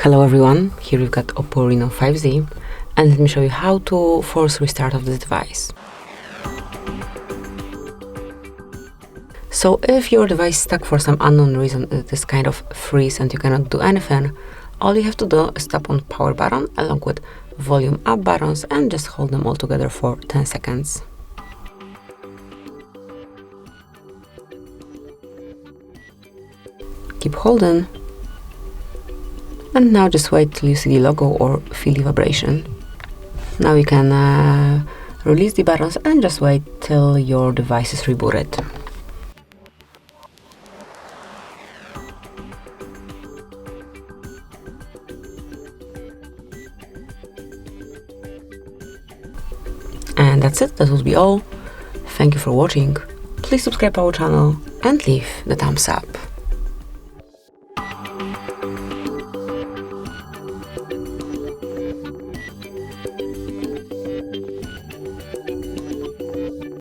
Hello everyone, here we've got OPPO Reno 5Z, and let me show you how to force restart of this device. So if your device is stuck for some unknown reason, it is kind of freeze and you cannot do anything, all you have to do is tap on power button along with volume up buttons and just hold them all together for 10 seconds. Keep holding. And now just wait till you see the logo or feel the vibration. Now you can release the buttons and just wait till your device is rebooted. And that's it, that will be all. Thank you for watching. Please subscribe our channel and leave the thumbs up.